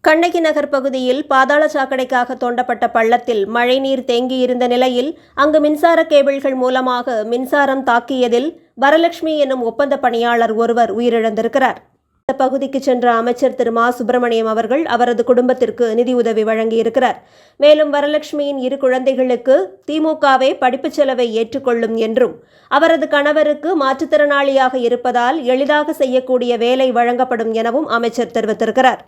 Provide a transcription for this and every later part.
கண்ணகி நகர் பகுதியில் பாதாள சாக்கடைக்காக தோண்டப்பட்ட பள்ளத்தில் மழைநீர் தேங்கியிருந்த நிலையில் அங்கு மின்சார கேபிள்கள் மூலமாக மின்சாரம் தாக்கியதில் வரலட்சுமி எனும் ஒப்பந்த பணியாளர் ஒருவர் உயிரிழந்திருக்கிறார். இந்த பகுதிக்கு சென்ற அமைச்சர் திரு மா சுப்பிரமணியம் அவர்கள் அவரது குடும்பத்திற்கு நிதியுதவி வழங்கியிருக்கிறார். மேலும் வரலட்சுமியின் 2 குழந்தைகளுக்கு திமுகவே படிப்பு செலவை ஏற்றுக்கொள்ளும் என்றும் அவரது கணவருக்கு மாற்றுத்திறனாளியாக இருப்பதால் எளிதாக செய்யக்கூடிய வேலை வழங்கப்படும் எனவும் அமைச்சர் தெரிவித்திருக்கிறார்.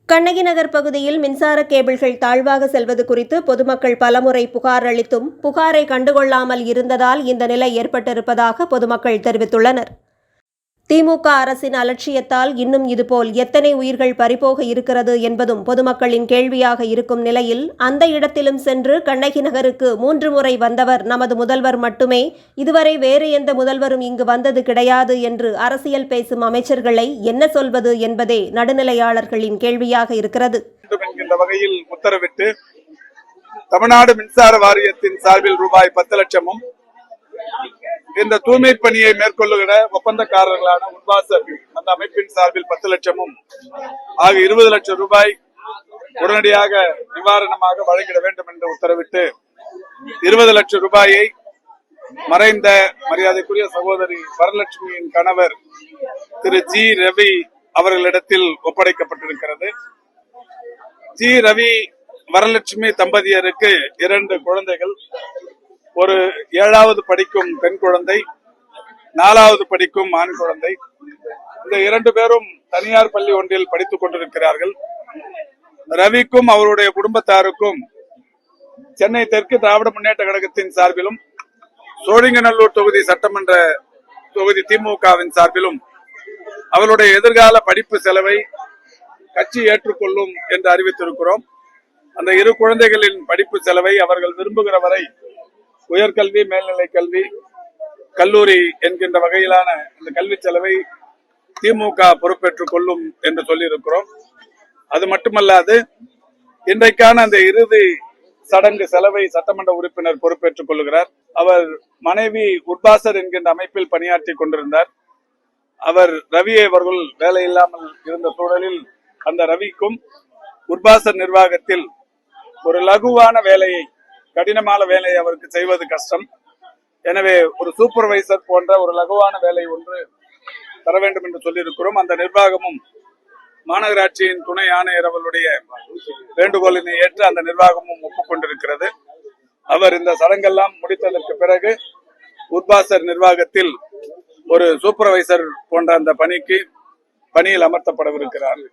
கண்ணகி நகர் பகுதியில் மின்சார கேபிள்கள் தாழ்வாக செல்வது குறித்து பொதுமக்கள் பலமுறை புகார் அளித்தும் புகாரை கண்டுகொள்ளாமல் இருந்ததால் இந்த நிலை ஏற்பட்டிருப்பதாக பொதுமக்கள் தெரிவித்துள்ளனர். திமுக அரசின் அலட்சியத்தால் இன்னும் இதுபோல் எத்தனை உயிர்கள் பறிபோக இருக்கிறது என்பதும் பொதுமக்களின் கேள்வியாக இருக்கும் நிலையில் அந்த இடத்திலும் சென்று கண்ணகி நகருக்கு 3 முறை வந்தவர் நமது முதல்வர் மட்டுமே, இதுவரை வேறு எந்த முதல்வரும் இங்கு வந்தது கிடையாது என்று அரசியல் பேசும் அமைச்சர்களை என்ன சொல்வது என்பதே நடுநிலையாளர்களின் கேள்வியாக இருக்கிறது. வகையில் உத்தரவிட்டு தமிழ்நாடு மின்சார வாரியத்தின் சார்பில் ரூபாய் 10 லட்சமும் இந்த தூய்மை பணியை மேற்கொள்ளுகிற ஒப்பந்தக்காரர்களான உட்வாசர் அந்த அமைப்பின் சார்பில் 10 லட்சமும் ஆக 20 லட்சம் ரூபாய் உடனடியாக நிவாரணமாக வழங்கிட வேண்டும் என்று உத்தரவிட்டு 20 லட்சம் ரூபாயை மறைந்த மரியாதைக்குரிய சகோதரி வரலட்சுமியின் கணவர் திரு ஜி ரவி அவர்களிடத்தில் ஒப்படைக்கப்பட்டிருக்கிறது. ஜி ரவி வரலட்சுமி தம்பதியருக்கு 2 குழந்தைகள், ஒரு 7வது படிக்கும் பெண் குழந்தை, 4வது படிக்கும் ஆண் குழந்தை. இந்த 2 பேரும் தனியார் பள்ளி ஒன்றில் படித்துக் கொண்டிருக்கிறார்கள். ரவிக்கும் அவருடைய குடும்பத்தாருக்கும் சென்னை தெற்கு திராவிட முன்னேற்ற கழகத்தின் சார்பிலும் சோழிங்கநல்லூர் தொகுதி சட்டமன்ற தொகுதி திமுகவின் சார்பிலும் அவருடைய எதிர்கால படிப்பு செலவை கட்சி ஏற்றுக்கொள்ளும் என்று அறிவித்திருக்கிறோம். அந்த 2 குழந்தைகளின் படிப்பு செலவை அவர்கள் விரும்புகிற வரை உயர்கல்வி, மேல்நிலை கல்வி, கல்லூரி என்கின்ற வகையிலான இந்த கல்வி செலவை திமுக பொறுப்பேற்றுக் கொள்ளும் என்று சொல்லியிருக்கிறோம். அது மட்டுமல்லாது இன்றைக்கான அந்த இறுதி சடங்கு செலவை சட்டமன்ற உறுப்பினர் பொறுப்பேற்றுக் கொள்கிறார். அவர் மனைவி உட்பாசர் என்கின்ற அமைப்பில் பணியாற்றி கொண்டிருந்தார். அவர் ரவி அவர்கள் வேலை இல்லாமல் இருந்த சூழலில் அந்த ரவிக்கும் உட்பாசர் நிர்வாகத்தில் ஒரு லகுவான வேலையை, கடினமான வேலையை அவருக்கு செய்வது கஷ்டம். எனவே ஒரு சூப்பர்வைசர் போன்ற ஒரு லகுவான வேலை ஒன்று தர வேண்டும் என்று சொல்லியிருக்கிறோம். அந்த நிர்வாகமும் மாநகராட்சியின் துணை ஆணையர் அவர்களுடைய வேண்டுகோளினை ஏற்று அந்த நிர்வாகமும் ஒப்புக்கொண்டிருக்கிறது. அவர் இந்த சடங்கெல்லாம் முடித்ததற்கு பிறகு உட்பாசர் நிர்வாகத்தில் ஒரு சூப்பர்வைசர் போன்ற அந்த பணியில் அமர்த்தப்படவிருக்கிறார்.